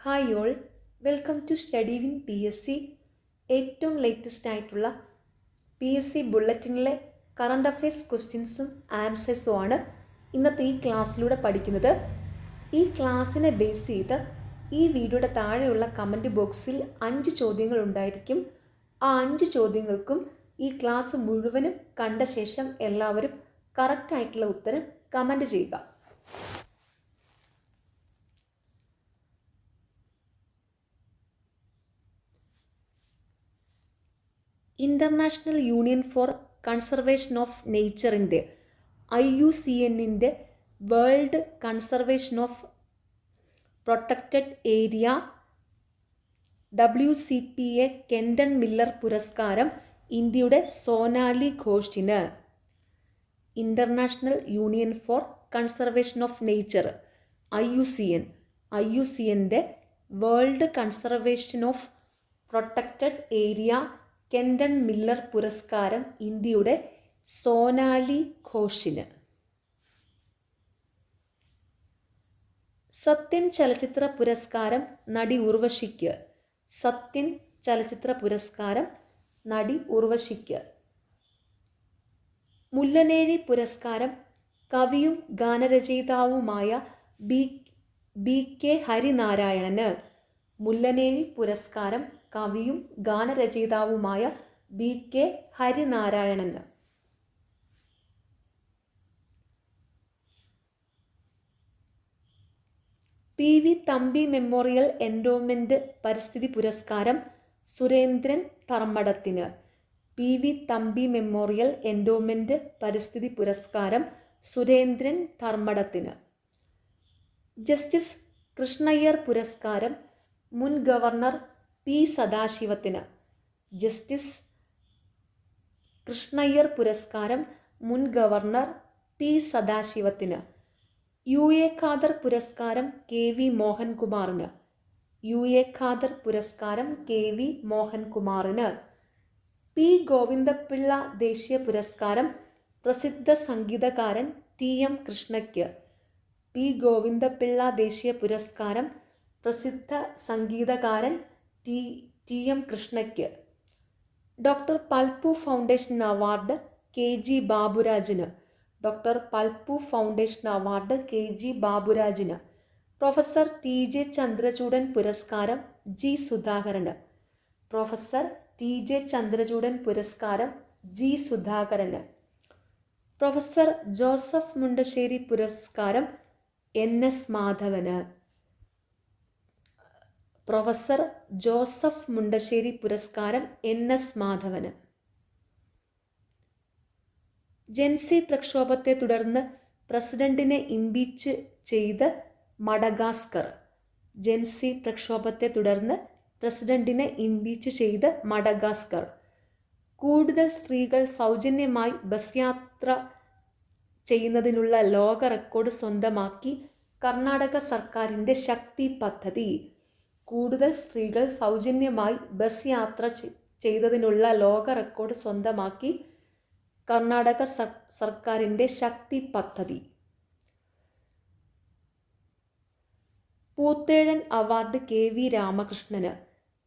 Hi all, welcome to study win P S C. ഏറ്റവും latest ആയിട്ടുള്ള P S C ബുള്ളറ്റിനിലെ current affairs ക്വസ്റ്റ്യൻസും ആൻസേഴ്സും ആണ് ഇന്നത്തെ ഈ ക്ലാസ്സിലൂടെ പഠിക്കുന്നത്. ഈ ക്ലാസ്സിനെ ബേസ് ചെയ്ത് ഈ വീഡിയോയുടെ താഴെയുള്ള കമൻറ്റ് ബോക്സിൽ 5 ചോദ്യങ്ങൾ ഉണ്ടായിരിക്കും. ആ 5 ചോദ്യങ്ങൾക്കും ഈ ക്ലാസ് മുഴുവനും കണ്ട ശേഷം എല്ലാവരും കറക്റ്റായിട്ടുള്ള ഉത്തരം കമൻറ്റ് ചെയ്യുക. International union for conservation of നേച്ചറിൻ്റെ IUCNൻ്റെ world conservation of protected area WCPA Kenton Miller പുരസ്കാരം ഇന്ത്യയുടെ സോനാലി ഘോഷിന്. International union for conservation of nature IUCNൻ്റെ world conservation of protected area Kenton Miller പുരസ്കാരം ഇന്ത്യയുടെ സോനാലി ഘോഷിന്. സത്യൻ ചലച്ചിത്ര പുരസ്കാരം നടി ഉർവശിക്ക്. സത്യൻ ചലച്ചിത്ര പുരസ്കാരം നടി ഉർവശിക്ക്. മുല്ലനേഴി പുരസ്കാരം കവിയും ഗാനരചയിതാവുമായ BK ഹരിനാരായണന്. മുല്ലനേഴി പുരസ്കാരം കവിയും ഗാനരചയിതാവുമായ BK ഹരിനാരായണന്. PV തമ്പി മെമ്മോറിയൽ എൻഡോമെന്റ് പരിസ്ഥിതി പുരസ്കാരം സുരേന്ദ്രൻ ധർമ്മടത്തിന്. PV തമ്പി മെമ്മോറിയൽ എൻഡോമെന്റ് പരിസ്ഥിതി പുരസ്കാരം സുരേന്ദ്രൻ ധർമ്മടത്തിന്. ജസ്റ്റിസ് കൃഷ്ണയ്യർ പുരസ്കാരം മുൻ ഗവർണർ P സദാശിവത്തിന്. ജസ്റ്റിസ് കൃഷ്ണയ്യർ പുരസ്കാരം മുൻ ഗവർണർ P സദാശിവത്തിന്. UA ഖാദർ പുരസ്കാരം KV മോഹൻകുമാറിന്. UA ഖാദർ പുരസ്കാരം KV മോഹൻകുമാറിന്. P ഗോവിന്ദപിള്ള ദേശീയ പുരസ്കാരം പ്രസിദ്ധ സംഗീതകാരൻ TM കൃഷ്ണയ്ക്ക്. P ഗോവിന്ദപിള്ള ദേശീയ പുരസ്കാരം പ്രസിദ്ധ സംഗീതകാരൻ TM കൃഷ്ണയ്ക്ക്. Doctor Palpu foundation award KG ബാബുരാജിന്. Doctor Palpu foundation award KG ബാബുരാജിന്. പ്രൊഫസർ TJ ചന്ദ്രചൂഡൻ പുരസ്കാരം G സുധാകരന്. പ്രൊഫസർ TJ ചന്ദ്രചൂഡൻ പുരസ്കാരം G സുധാകരന്. പ്രൊഫസർ ജോസഫ് മുണ്ടശ്ശേരി പുരസ്കാരം NS മാധവന്. പ്രൊഫസർ ജോസഫ് മുണ്ടശ്ശേരി പുരസ്കാരം NS മാധവന്. ജൻസി പ്രക്ഷോഭത്തെ തുടർന്ന് പ്രസിഡന്റിനെ ഇംപീച്ച് ചെയ്ത് മഡഗാസ്കർ. ജൻസി പ്രക്ഷോഭത്തെ തുടർന്ന് പ്രസിഡന്റിനെ ഇംപീച്ച് ചെയ്ത് മഡഗാസ്കർ. കൂടുതൽ സ്ത്രീകൾ സൗജന്യമായി ബസ് യാത്ര ചെയ്യുന്നതിനുള്ള ലോക റെക്കോർഡ് സ്വന്തമാക്കി കർണാടക സർക്കാരിൻ്റെ ശക്തി പദ്ധതി. കൂടുതൽ സ്ത്രീകൾ സൗജന്യമായി ബസ് യാത്ര ചെയ്തതിനുള്ള ലോക റെക്കോർഡ് സ്വന്തമാക്കി കർണാടക സർക്കാരിൻ്റെ ശക്തി പദ്ധതി. പൂത്തേഴൻ അവാർഡ് KV രാമകൃഷ്ണന്.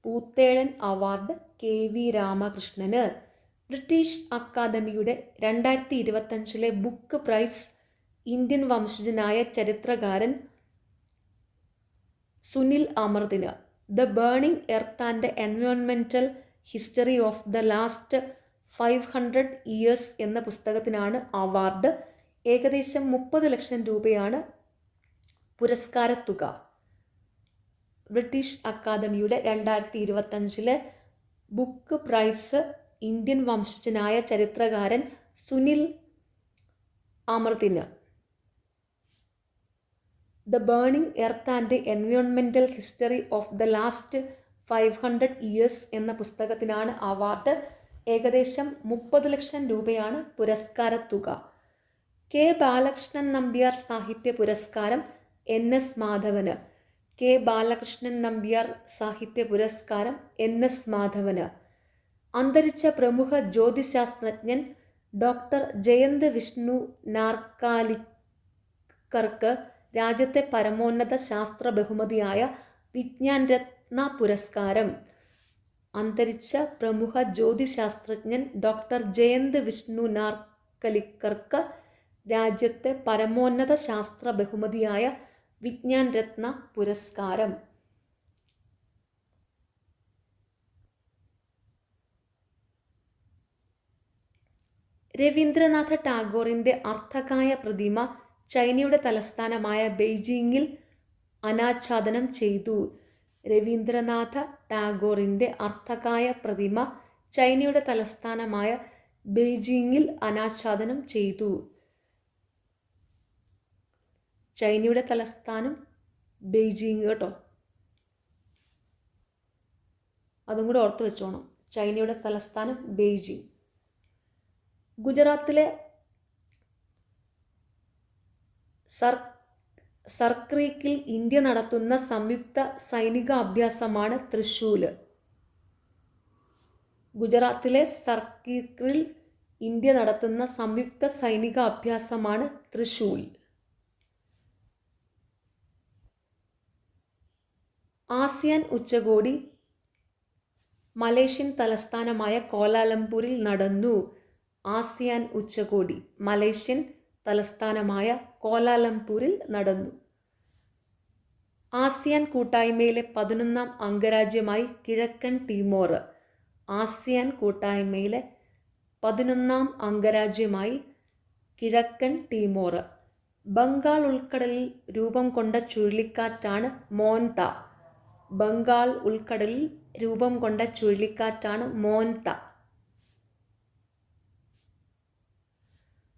പൂത്തേഴൻ അവാർഡ് KV രാമകൃഷ്ണന്. ബ്രിട്ടീഷ് അക്കാദമിയുടെ 2025 ബുക്ക് പ്രൈസ് ഇന്ത്യൻ വംശജനായ ചരിത്രകാരൻ സുനിൽ അമൃതിന്. ദ ബേണിംഗ് എർത്ത് ആൻഡ് എൻവയോൺമെൻ്റൽ history of the last 500 years എന്ന പുസ്തകത്തിനാണ് അവാർഡ്. ഏകദേശം 30 ലക്ഷം രൂപയാണ് പുരസ്കാരത്തുക. ബ്രിട്ടീഷ് അക്കാദമിയുടെ 2025 ബുക്ക് പ്രൈസ് ഇന്ത്യൻ വംശജനായ ചരിത്രകാരൻ സുനിൽ അമൃതിന്. ദ ബേണിംഗ് എർത്ത് ആൻഡ് എൻവയോൺമെൻ്റൽ history of the last 500 years എന്ന പുസ്തകത്തിനാണ് അവാർഡ്. ഏകദേശം 30 ലക്ഷം രൂപയാണ് പുരസ്കാരത്തുക. K ബാലകൃഷ്ണൻ നമ്പ്യാർ സാഹിത്യ പുരസ്കാരം NS മാധവന്. K ബാലകൃഷ്ണൻ നമ്പ്യാർ സാഹിത്യ പുരസ്കാരം NS മാധവന്. അന്തരിച്ച പ്രമുഖ ജ്യോതിശാസ്ത്രജ്ഞൻ ഡോക്ടർ ജയന്ത് വിഷ്ണു നാർക്കാലിക്കർക്ക് രാജ്യത്തെ പരമോന്നത ശാസ്ത്ര ബഹുമതിയായ വിജ്ഞാൻ രത്ന പുരസ്കാരം. അന്തരിച്ച പ്രമുഖ ജ്യോതിശാസ്ത്രജ്ഞൻ ഡോക്ടർ ജയന്ത് വിഷ്ണു നാർക്കലിക്കർക്ക് രാജ്യത്തെ പരമോന്നത ശാസ്ത്ര ബഹുമതിയായ വിജ്ഞാൻ രത്ന പുരസ്കാരം. രവീന്ദ്രനാഥ ടാഗോറിൻ്റെ അർത്ഥകായ പ്രതിമ ചൈനയുടെ തലസ്ഥാനമായ ബെയ്ജിങ്ങിൽ അനാച്ഛാദനം ചെയ്തു. രവീന്ദ്രനാഥ ടാഗോറിൻ്റെ അർത്ഥകായ പ്രതിമ ചൈനയുടെ തലസ്ഥാനമായ ബെയ്ജിങ്ങിൽ അനാച്ഛാദനം ചെയ്തു. ചൈനയുടെ തലസ്ഥാനം ബെയ്ജിങ് കേട്ടോ, അതും കൂടെ ഓർത്ത് വെച്ചോണം. ചൈനയുടെ തലസ്ഥാനം ബെയ്ജിങ്. ഗുജറാത്തിലെ സർക്രീക്കിൽ ഇന്ത്യ നടത്തുന്ന സംയുക്ത സൈനിക അഭ്യാസമാണ് ത്രിശൂൽ. ഗുജറാത്തിലെ സർക്രീക്കിൽ ഇന്ത്യ നടത്തുന്ന സംയുക്ത സൈനിക അഭ്യാസമാണ് ത്രിശൂൽ. ആസിയാൻ ഉച്ചകോടി മലേഷ്യൻ തലസ്ഥാനമായ കോലാലംപൂരിൽ നടന്നു. ആസിയാൻ ഉച്ചകോടി മലേഷ്യൻ തലസ്ഥാനമായ കോലാലംപൂരിൽ നടന്നു. ആസിയാൻ കൂട്ടായ്മയിലെ 11ാം അംഗരാജ്യമായി കിഴക്കൻ തിമോർ. ആസിയാൻ കൂട്ടായ്മയിലെ 11ാം അംഗരാജ്യമായി കിഴക്കൻ തിമോർ. ബംഗാൾ ഉൾക്കടലിൽ രൂപം കൊണ്ട ചുഴലിക്കാറ്റാണ് മോൻത. ബംഗാൾ ഉൾക്കടലിൽ രൂപം കൊണ്ട ചുഴലിക്കാറ്റാണ് മോൻത.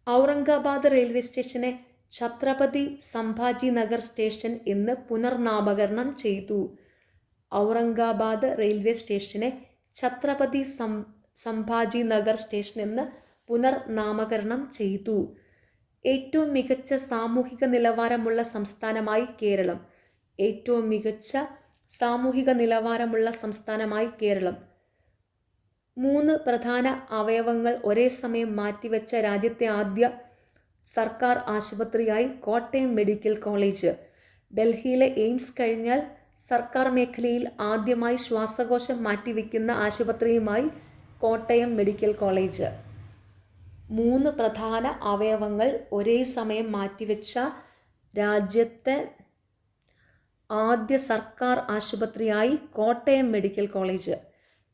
ഔറംഗാബാദ് റെയിൽവേ സ്റ്റേഷനെ ഛത്രപതി സംഭാജി നഗർ സ്റ്റേഷൻ എന്ന് പുനർനാമകരണം ചെയ്തു. ഔറംഗാബാദ് റെയിൽവേ സ്റ്റേഷനെ ഛത്രപതി സംഭാജി നഗർ സ്റ്റേഷൻ എന്ന് പുനർനാമകരണം ചെയ്തു. ഏറ്റവും മികച്ച സാമൂഹിക നിലവാരമുള്ള സംസ്ഥാനമായി കേരളം. ഏറ്റവും മികച്ച സാമൂഹിക നിലവാരമുള്ള സംസ്ഥാനമായി കേരളം. 3 പ്രധാന അവയവങ്ങൾ ഒരേ സമയം മാറ്റിവെച്ച രാജ്യത്തെ ആദ്യ സർക്കാർ ആശുപത്രിയായി കോട്ടയം മെഡിക്കൽ കോളേജ്. ഡൽഹിയിലെ എയിംസ് കഴിഞ്ഞാൽ സർക്കാർ മേഖലയിൽ ആദ്യമായി ശ്വാസകോശം മാറ്റിവെക്കുന്ന ആശുപത്രിയുമായി കോട്ടയം മെഡിക്കൽ കോളേജ്. 3 പ്രധാന അവയവങ്ങൾ ഒരേ സമയം മാറ്റിവെച്ച രാജ്യത്തെ ആദ്യ സർക്കാർ ആശുപത്രിയായി കോട്ടയം മെഡിക്കൽ കോളേജ്.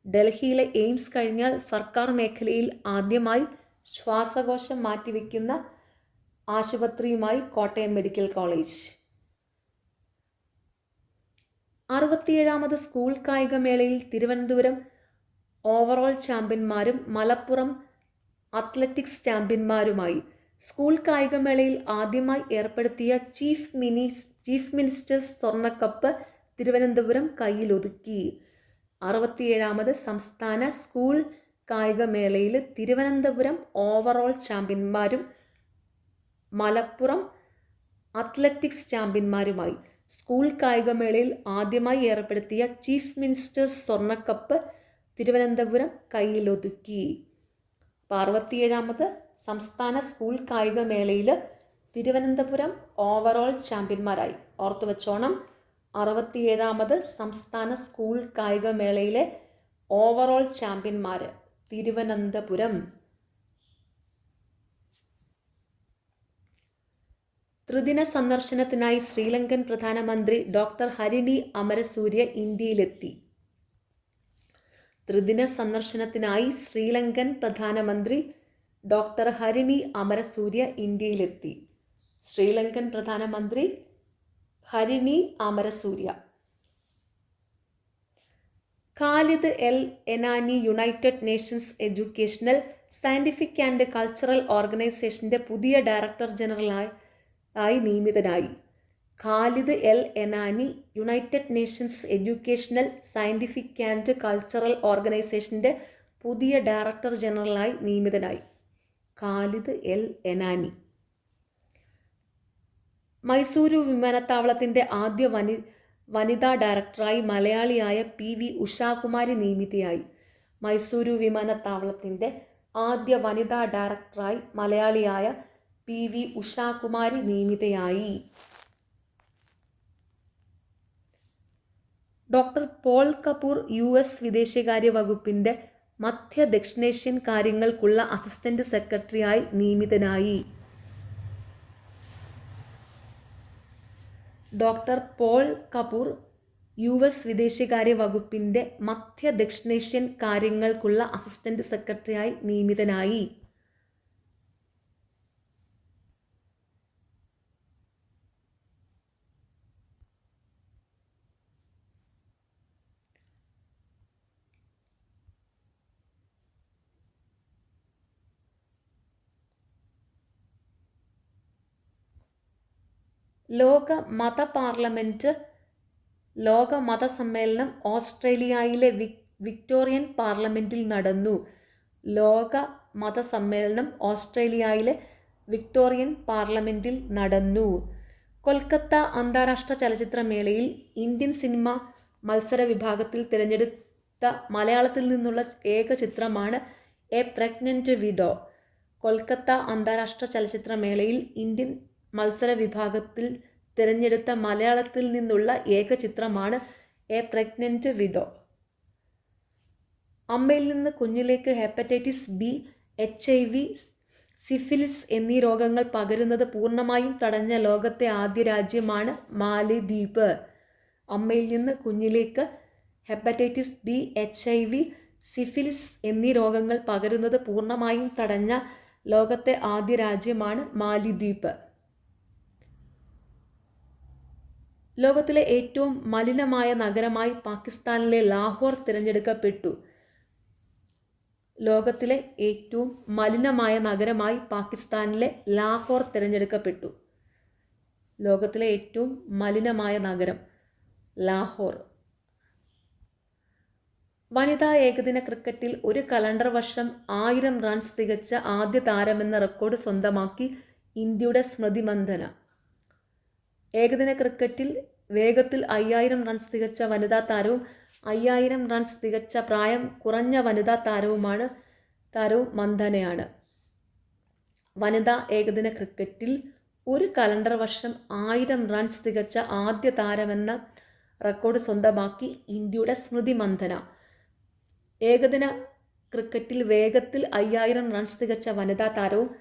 ഡൽഹിയിലെ എയിംസ് കഴിഞ്ഞാൽ സർക്കാർ മേഖലയിൽ ആദ്യമായി ശ്വാസകോശം മാറ്റിവെക്കുന്ന ആശുപത്രിയുമായി കോട്ടയം മെഡിക്കൽ കോളേജ്. 67ാമത് സ്കൂൾ കായികമേളയിൽ തിരുവനന്തപുരം ഓവറോൾ ചാമ്പ്യന്മാരും മലപ്പുറം അത്ലറ്റിക്സ് ചാമ്പ്യന്മാരുമായി. സ്കൂൾ കായികമേളയിൽ ആദ്യമായി ഏർപ്പെടുത്തിയ ചീഫ് മിനിസ്റ്റേഴ്സ് സ്വർണ്ണക്കപ്പ് തിരുവനന്തപുരം കയ്യിലൊതുക്കി. 67ാമത് സംസ്ഥാന സ്കൂൾ കായികമേളയിൽ തിരുവനന്തപുരം ഓവറോൾ ചാമ്പ്യന്മാരും മലപ്പുറം അത്ലറ്റിക്സ് ചാമ്പ്യന്മാരുമായി. സ്കൂൾ കായികമേളയിൽ ആദ്യമായി ഏർപ്പെടുത്തിയ ചീഫ് മിനിസ്റ്റേഴ്സ് സ്വർണ്ണക്കപ്പ് തിരുവനന്തപുരം കയ്യിലൊതുക്കി. 67ാമത് സംസ്ഥാന സ്കൂൾ കായികമേളയിൽ തിരുവനന്തപുരം ഓവറോൾ ചാമ്പ്യന്മാരായി. ഓർത്തു വെച്ചോണം, 67ാമത് സംസ്ഥാന സ്കൂൾ കായികമേളയിലെ ഓവറോൾ ചാമ്പ്യന്മാർ തിരുവനന്തപുരം. ത്രിദിന സന്ദർശനത്തിനായി ശ്രീലങ്കൻ പ്രധാനമന്ത്രി ഡോക്ടർ ഹരിണി അമരസൂര്യ ഇന്ത്യയിലെത്തി. ത്രിദിന സന്ദർശനത്തിനായി ശ്രീലങ്കൻ പ്രധാനമന്ത്രി ഡോക്ടർ ഹരിണി അമരസൂര്യ ഇന്ത്യയിലെത്തി. ശ്രീലങ്കൻ പ്രധാനമന്ത്രി Harini Amarasuriya. Khalid El Enany United Nations educational, scientific and cultural ഓർഗനൈസേഷന്റെ പുതിയ ഡയറക്ടർ ജനറലായി നിയമിതനായി. Khalid El Enany United Nations educational, scientific and cultural ഓർഗനൈസേഷന്റെ പുതിയ ഡയറക്ടർ ജനറലായി നിയമിതനായി. Khalid El Enany. മൈസൂരു വിമാനത്താവളത്തിൻ്റെ ആദ്യ വനിതാ ഡയറക്ടറായി മലയാളിയായ PV ഉഷാകുമാരി നിയമിതയായി. മൈസൂരു വിമാനത്താവളത്തിൻ്റെ ആദ്യ വനിതാ ഡയറക്ടറായി മലയാളിയായ PV ഉഷാകുമാരി നിയമിതയായി. ഡോക്ടർ പോൾ കപൂർ US വിദേശകാര്യ വകുപ്പിൻ്റെ മധ്യ ദക്ഷിണേഷ്യൻ കാര്യങ്ങൾക്കുള്ള അസിസ്റ്റന്റ് സെക്രട്ടറിയായി നിയമിതനായി. ഡോക്ടർ പോൾ കപൂർ US വിദേശകാര്യ വകുപ്പിൻ്റെ മധ്യ ദക്ഷിണേഷ്യൻ കാര്യങ്ങൾക്കുള്ള അസിസ്റ്റന്റ് സെക്രട്ടറിയായി നിയമിതനായി. ലോക മതസമ്മേളനം ഓസ്ട്രേലിയയിലെ വിക്ടോറിയൻ പാർലമെൻറ്റിൽ നടന്നു. ലോക മതസമ്മേളനം ഓസ്ട്രേലിയയിലെ വിക്ടോറിയൻ പാർലമെൻറ്റിൽ നടന്നു. കൊൽക്കത്ത അന്താരാഷ്ട്ര ചലച്ചിത്രമേളയിൽ ഇന്ത്യൻ സിനിമ മത്സര വിഭാഗത്തിൽ തിരഞ്ഞെടുത്ത മലയാളത്തിൽ നിന്നുള്ള ഏക ചിത്രമാണ് എ പ്രഗ്നന്റ് വിഡോ. കൊൽക്കത്ത അന്താരാഷ്ട്ര ചലച്ചിത്രമേളയിൽ ഇന്ത്യൻ മത്സര വിഭാഗത്തിൽ തിരഞ്ഞെടുത്ത മലയാളത്തിൽ നിന്നുള്ള ഏക ചിത്രമാണ് എ പ്രഗ്നന്റ് വിഡോ. അമ്മയിൽ നിന്ന് കുഞ്ഞിലേക്ക് ഹെപ്പറ്റൈറ്റിസ് ബി, HIV, സിഫിലിസ് എന്നീ രോഗങ്ങൾ പകരുന്നത് പൂർണ്ണമായും തടഞ്ഞ ലോകത്തെ ആദ്യ രാജ്യമാണ് മാലിദ്വീപ്. അമ്മയിൽ നിന്ന് കുഞ്ഞിലേക്ക് ഹെപ്പറ്റൈറ്റിസ് ബി, HIV, സിഫിലിസ് എന്നീ രോഗങ്ങൾ പകരുന്നത് പൂർണ്ണമായും തടഞ്ഞ ലോകത്തെ ആദ്യ രാജ്യമാണ് മാലിദ്വീപ്. ലോകത്തിലെ ഏറ്റവും മലിനമായ നഗരമായി പാകിസ്ഥാനിലെ ലാഹോർ തിരഞ്ഞെടുക്കപ്പെട്ടു. ലോകത്തിലെ ഏറ്റവും മലിനമായ നഗരമായി പാകിസ്ഥാനിലെ ലാഹോർ തിരഞ്ഞെടുക്കപ്പെട്ടു. ലോകത്തിലെ ഏറ്റവും മലിനമായ നഗരം ലാഹോർ. വനിതാ ഏകദിന ക്രിക്കറ്റിൽ ഒരു കലണ്ടർ വർഷം 1000 റൺസ് തികച്ച ആദ്യ താരമെന്ന റെക്കോർഡ് സ്വന്തമാക്കി ഇന്ത്യയുടെ സ്മൃതി മന്ദന. ഏകദിന ക്രിക്കറ്റിൽ വേഗത്തിൽ 5000 റൺസ് തികച്ച വനിതാ താരവും 5000 റൺസ് തികച്ച പ്രായം കുറഞ്ഞ വനിതാ താരവും മന്ദനയാണ്. വനിതാ ഏകദിന ക്രിക്കറ്റിൽ ഒരു കലണ്ടർ വർഷം 1000 റൺസ് തികച്ച ആദ്യ താരമെന്ന റെക്കോർഡ് സ്വന്തമാക്കി ഇന്ത്യയുടെ സ്മൃതി മന്ദന. ഏകദിന ക്രിക്കറ്റിൽ വേഗത്തിൽ 5000 റൺസ് തികച്ച വനിതാ താരവും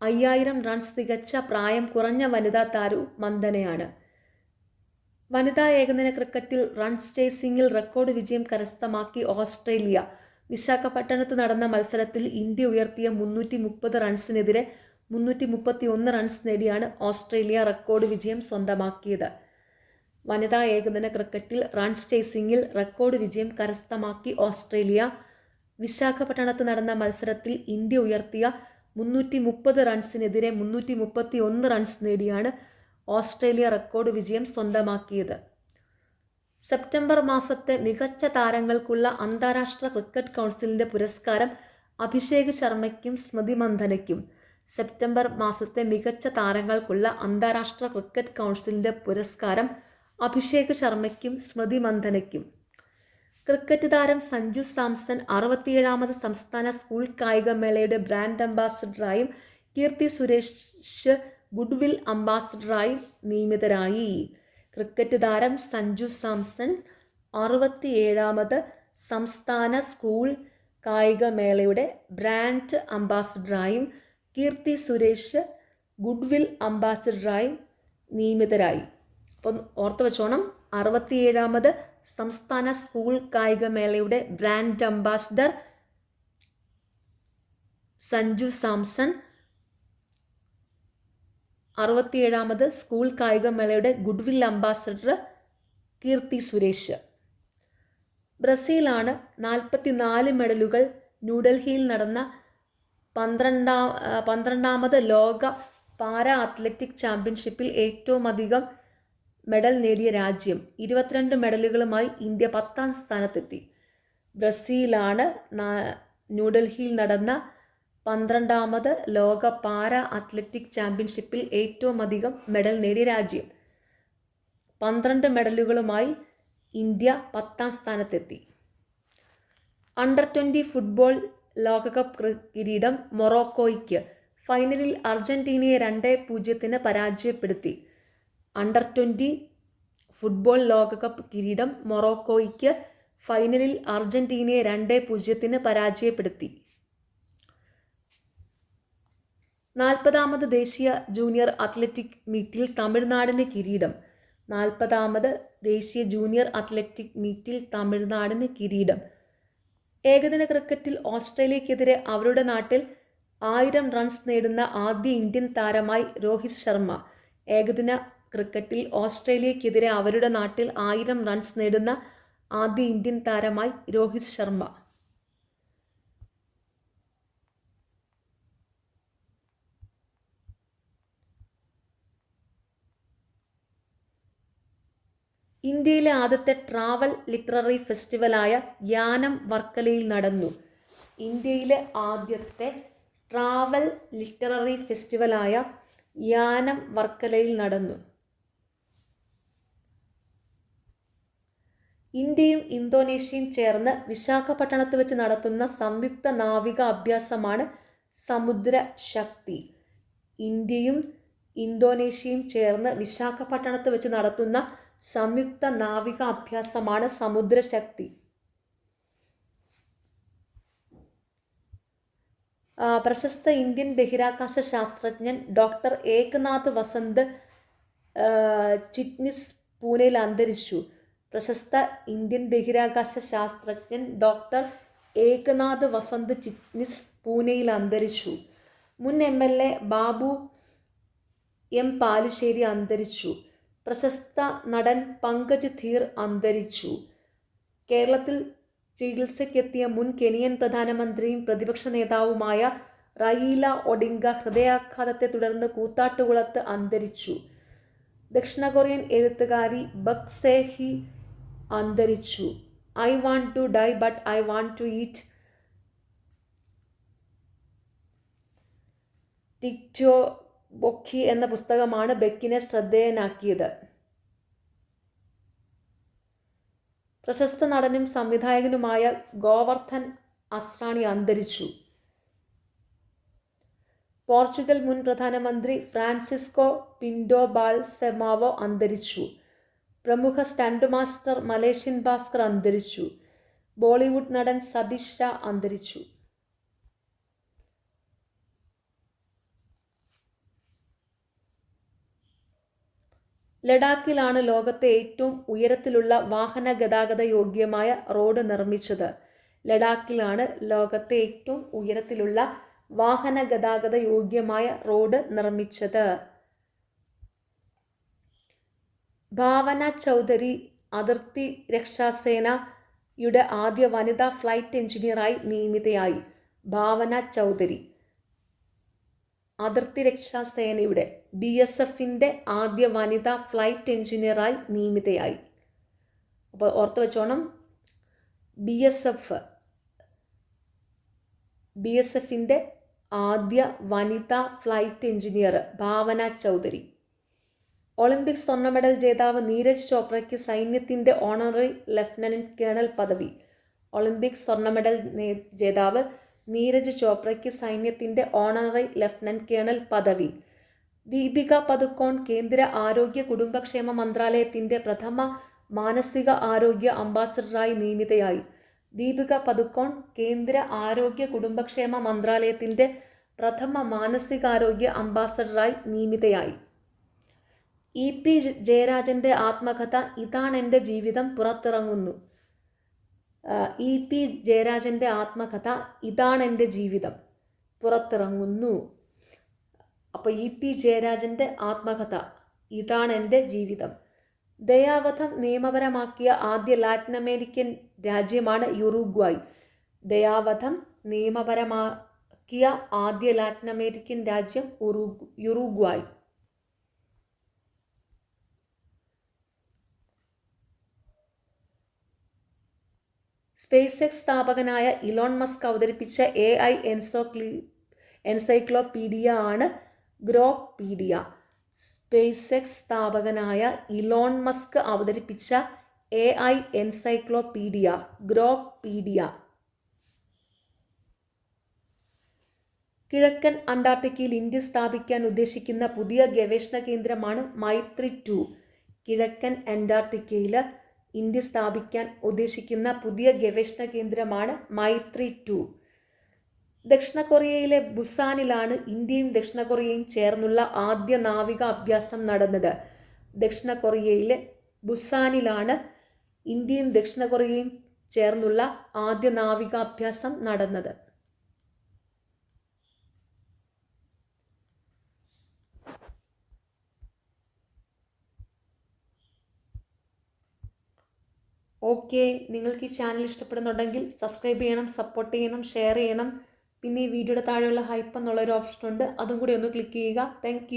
5000 റൺസ് തികച്ച പ്രായം കുറഞ്ഞ വനിതാ താരവും മന്ദനയാണ്. വനിതാ ഏകദിന ക്രിക്കറ്റിൽ റൺസ് ചേസിംഗിൽ റെക്കോർഡ് വിജയം കരസ്ഥമാക്കി ഓസ്ട്രേലിയ. വിശാഖപട്ടണത്ത് നടന്ന മത്സരത്തിൽ ഇന്ത്യ ഉയർത്തിയ 330 റൺസിനെതിരെ 331 റൺസ് നേടിയാണ് ഓസ്ട്രേലിയ റെക്കോർഡ് വിജയം സ്വന്തമാക്കിയത്. വനിതാ ഏകദിന ക്രിക്കറ്റിൽ റൺസ് ചേസിംഗിൽ റെക്കോർഡ് വിജയം കരസ്ഥമാക്കി ഓസ്ട്രേലിയ. വിശാഖപട്ടണത്ത് നടന്ന മത്സരത്തിൽ ഇന്ത്യ ഉയർത്തിയ 330 റൺസിനെതിരെ 331 റൺസ് നേടിയാണ് ഓസ്ട്രേലിയ റെക്കോർഡ് വിജയം സ്വന്തമാക്കിയത്. സെപ്റ്റംബർ മാസത്തെ മികച്ച താരങ്ങൾക്കുള്ള അന്താരാഷ്ട്ര ക്രിക്കറ്റ് കൗൺസിലിൻ്റെ പുരസ്കാരം അഭിഷേക് ശർമ്മയ്ക്കും സ്മൃതി മന്ദനയ്ക്കും. സെപ്റ്റംബർ മാസത്തെ മികച്ച താരങ്ങൾക്കുള്ള അന്താരാഷ്ട്ര ക്രിക്കറ്റ് കൗൺസിലിൻ്റെ പുരസ്കാരം അഭിഷേക് ശർമ്മയ്ക്കും സ്മൃതി മന്ദനയ്ക്കും. ക്രിക്കറ്റ് താരം സഞ്ജു സാംസൺ 67ാമത് സംസ്ഥാന സ്കൂൾ കായികമേളയുടെ ബ്രാൻഡ് അംബാസഡറായും കീർത്തി സുരേഷ് ഗുഡ്വിൽ അംബാസഡറായും നിയമിതരായി. ക്രിക്കറ്റ് താരം സഞ്ജു സാംസൺ 67ാമത് സംസ്ഥാന സ്കൂൾ കായികമേളയുടെ ബ്രാൻഡ് അംബാസഡറായും കീർത്തി സുരേഷ് ഗുഡ്വിൽ അംബാസഡറായും നിയമിതരായി. അപ്പം ഓർത്ത് വെച്ചോണം, 67ാമത് സംസ്ഥാന സ്കൂൾ കായികമേളയുടെ ബ്രാൻഡ് അംബാസഡർ സഞ്ജു സാംസൺ, 67ാമത് സ്കൂൾ കായികമേളയുടെ ഗുഡ്വിൽ അംബാസഡർ കീർത്തി സുരേഷ്. ബ്രസീലാണ് 44 മെഡലുകൾ ന്യൂഡൽഹിയിൽ നടന്ന 12ാമത് ലോക പാരാ അത്ലറ്റിക് ചാമ്പ്യൻഷിപ്പിൽ ഏറ്റവും അധികം മെഡൽ നേടിയ രാജ്യം. 22 മെഡലുകളുമായി ഇന്ത്യ 10ാം സ്ഥാനത്തെത്തി. ബ്രസീലാണ് ന്യൂഡൽഹിയിൽ നടന്ന 12ാമത് ലോക പാരാ അത്ലറ്റിക് ചാമ്പ്യൻഷിപ്പിൽ ഏറ്റവും അധികം മെഡൽ നേടിയ രാജ്യം. 12 മെഡലുകളുമായി ഇന്ത്യ 10ാം സ്ഥാനത്തെത്തി. അണ്ടർ 20 ഫുട്ബോൾ ലോകകപ്പ് കിരീടം മൊറോക്കോയ്ക്ക്. ഫൈനലിൽ അർജന്റീനയെ 2-0 പരാജയപ്പെടുത്തി. അണ്ടർ 20 ഫുട്ബോൾ ലോകകപ്പ് കിരീടം. മൊറോക്കോയ്ക്ക് ഫൈനലിൽ അർജന്റീനയെ 2-0 പരാജയപ്പെടുത്തി. 40ാമത് ദേശീയ ജൂനിയർ അത്ലറ്റിക് മീറ്റിൽ തമിഴ്നാടിന് കിരീടം. 40ാമത് ദേശീയ ജൂനിയർ അത്ലറ്റിക് മീറ്റിൽ തമിഴ്നാടിന് കിരീടം. ഏകദിന ക്രിക്കറ്റിൽ ഓസ്ട്രേലിയക്കെതിരെ അവരുടെ നാട്ടിൽ 1000 റൺസ് നേടുന്ന ആദ്യ ഇന്ത്യൻ താരമായി രോഹിത് ശർമ്മ. ഏകദിന ക്രിക്കറ്റിൽ ഓസ്ട്രേലിയക്കെതിരെ അവരുടെ നാട്ടിൽ 1000 റൺസ് നേടുന്ന ആദ്യ ഇന്ത്യൻ താരമായി രോഹിത് ശർമ്മ. ഇന്ത്യയിലെ ആദ്യത്തെ ട്രാവൽ ലിറ്റററി ഫെസ്റ്റിവലായ യാനം വർക്കലയിൽ നടന്നു. ഇന്ത്യയിലെ ആദ്യത്തെ ട്രാവൽ ലിറ്റററി ഫെസ്റ്റിവലായ യാനം വർക്കലയിൽ നടന്നു. ഇന്ത്യയും ഇന്തോനേഷ്യയും ചേർന്ന് വിശാഖപട്ടണത്ത് വെച്ച് നടത്തുന്ന സംയുക്ത നാവിക അഭ്യാസമാണ് സമുദ്രശക്തി. ഇന്ത്യയും ഇന്തോനേഷ്യയും ചേർന്ന് വിശാഖപട്ടണത്ത് വെച്ച് നടത്തുന്ന സംയുക്ത നാവിക അഭ്യാസമാണ് സമുദ്രശക്തി. പ്രശസ്ത ഇന്ത്യൻ ബഹിരാകാശ ശാസ്ത്രജ്ഞൻ ഡോക്ടർ ഏകനാഥ് വസന്ത് ചിറ്റ്നിസ് പൂനെയിൽ അന്തരിച്ചു. പ്രശസ്ത ഇന്ത്യൻ ബഹിരാകാശ ശാസ്ത്രജ്ഞൻ ഡോക്ടർ ഏകനാഥ് വസന്ത് ചിറ്റ്നിസ് പൂനെയിൽ അന്തരിച്ചു. മുൻ MLA ബാബു M പാലുശ്ശേരി അന്തരിച്ചു. പ്രശസ്ത നടൻ പങ്കജ് ധീർ അന്തരിച്ചു. കേരളത്തിൽ ചികിത്സയ്ക്കെത്തിയ മുൻ കെനിയൻ പ്രധാനമന്ത്രിയും പ്രതിപക്ഷ നേതാവുമായ റയീല ഒഡിംഗ ഹൃദയാഘാതത്തെ തുടർന്ന് കൂത്താട്ടുകുളത്ത് അന്തരിച്ചു. ദക്ഷിണ കൊറിയൻ എഴുത്തുകാരി ബക് സേ ഹി അന്തരിച്ചു. I want to die but I want to eat tteokbokki എന്ന പുസ്തകമാണ് ബെക്കിനെ ശ്രദ്ധേയനാക്കിയത്. പ്രശസ്ത നടനും സംവിധായകനുമായ ഗോവർദ്ധൻ അസ്രാണി അന്തരിച്ചു. പോർച്ചുഗൽ മുൻ പ്രധാനമന്ത്രി ഫ്രാൻസിസ്കോ പിന്റോ ബാൽസെമാവോ അന്തരിച്ചു. പ്രമുഖ സ്റ്റണ്ട് മാസ്റ്റർ മലേഷ്യൻ ഭാസ്കർ അന്തരിച്ചു. ബോളിവുഡ് നടൻ സതീഷ് ഷാ അന്തരിച്ചു. ലഡാക്കിലാണ് ലോകത്തെ ഏറ്റവും ഉയരത്തിലുള്ള വാഹന ഗതാഗത യോഗ്യമായ റോഡ് നിർമ്മിച്ചത്. ലഡാക്കിലാണ് ലോകത്തെ ഏറ്റവും ഉയരത്തിലുള്ള വാഹന ഗതാഗത യോഗ്യമായ റോഡ് നിർമ്മിച്ചത്. ഭാവന ചൗധരി അതിർത്തി രക്ഷാസേനയുടെ ആദ്യ വനിതാ ഫ്ലൈറ്റ് എഞ്ചിനീയറായി നിയമിതയായി. ഭാവന ചൗധരി അതിർത്തി രക്ഷാസേനയുടെ BSFന്റെ ആദ്യ വനിതാ ഫ്ലൈറ്റ് എഞ്ചിനീയറായി നിയമിതയായി. അപ്പോൾ ഓർത്ത് വെച്ചോണം, BSFന്റെ ആദ്യ വനിതാ ഫ്ലൈറ്റ് എഞ്ചിനീയർ ഭാവന ചൗധരി. ഒളിമ്പിക്സ് സ്വർണ്ണ മെഡൽ ജേതാവ് നീരജ് ചോപ്രയ്ക്ക് സൈന്യത്തിൻ്റെ ഓണററി ലഫ്റ്റനന്റ് കേണൽ പദവി. ഒളിമ്പിക്സ് സ്വർണ്ണ മെഡൽ ജേതാവ് നീരജ് ചോപ്രയ്ക്ക് സൈന്യത്തിൻ്റെ ഓണററി ലഫ്റ്റനന്റ് കേണൽ പദവി. ദീപിക പദുക്കോൺ കേന്ദ്ര ആരോഗ്യ കുടുംബക്ഷേമ മന്ത്രാലയത്തിൻ്റെ പ്രഥമ മാനസിക ആരോഗ്യ അംബാസഡറായി നിയമിതയായി. ദീപിക പദുക്കോൺ കേന്ദ്ര ആരോഗ്യ കുടുംബക്ഷേമ മന്ത്രാലയത്തിൻ്റെ പ്രഥമ മാനസികാരോഗ്യ അംബാസഡറായി നിയമിതയായി. EP ജയരാജൻ്റെ ആത്മകഥ ഇതാണെൻ്റെ ജീവിതം പുറത്തിറങ്ങുന്നു. EP ജയരാജൻ്റെ ആത്മകഥ ഇതാണെൻ്റെ ജീവിതം പുറത്തിറങ്ങുന്നു. അപ്പോൾ EP ജയരാജൻ്റെ ആത്മകഥ ഇതാണെൻ്റെ ജീവിതം. ദയാവധം നിയമപരമാക്കിയ ആദ്യ ലാറ്റിൻ അമേരിക്കൻ രാജ്യമാണ് യുറുഗ്വായ്. ദയാവധം നിയമപരമാക്കിയ ആദ്യ ലാറ്റിൻ അമേരിക്കൻ രാജ്യം യുറുഗ്വായ്. സ്പേസ് എക്സ് സ്ഥാപകനായ ഇലോൺ മസ്ക് അവതരിപ്പിച്ച AI എൻസൈക്ലോപീഡിയ ആണ് ഗ്രോക്പീഡിയ. സ്പേസ് എക്സ് സ്ഥാപകനായ ഇലോൺ മസ്ക് അവതരിപ്പിച്ച AI എൻസൈക്ലോപീഡിയ ഗ്രോക്പീഡിയ. കിഴക്കൻ അന്റാർട്ടിക്കയിൽ ഇന്ത്യ സ്ഥാപിക്കാൻ ഉദ്ദേശിക്കുന്ന പുതിയ ഗവേഷണ കേന്ദ്രമാണ് മൈത്രി 2. കിഴക്കൻ അന്റാർട്ടിക്കയിൽ ഇന്ത്യ സ്ഥാപിക്കാൻ ഉദ്ദേശിക്കുന്ന പുതിയ ഗവേഷണ കേന്ദ്രമാണ് മൈത്രി 2. ദക്ഷിണ കൊറിയയിലെ ബുസാനിലാണ് ഇന്ത്യയും ദക്ഷിണ കൊറിയയും ചേർന്നുള്ള ആദ്യ നാവിക അഭ്യാസം നടന്നത്. ദക്ഷിണ കൊറിയയിലെ ബുസാനിലാണ് ഇന്ത്യയും ദക്ഷിണ കൊറിയയും ചേർന്നുള്ള ആദ്യ നാവിക അഭ്യാസം നടന്നത്. ഓക്കെ, നിങ്ങൾക്ക് ഈ ചാനൽ ഇഷ്ടപ്പെടുന്നുണ്ടെങ്കിൽ സബ്സ്ക്രൈബ് ചെയ്യണം, സപ്പോർട്ട് ചെയ്യണം, ഷെയർ ചെയ്യണം. പിന്നെ ഈ വീഡിയോയുടെ താഴെയുള്ള ഹൈപ്പ് എന്നുള്ളൊരു ഓപ്ഷൻ ഉണ്ട്, അതും കൂടി ഒന്ന് ക്ലിക്ക് ചെയ്യുക. താങ്ക്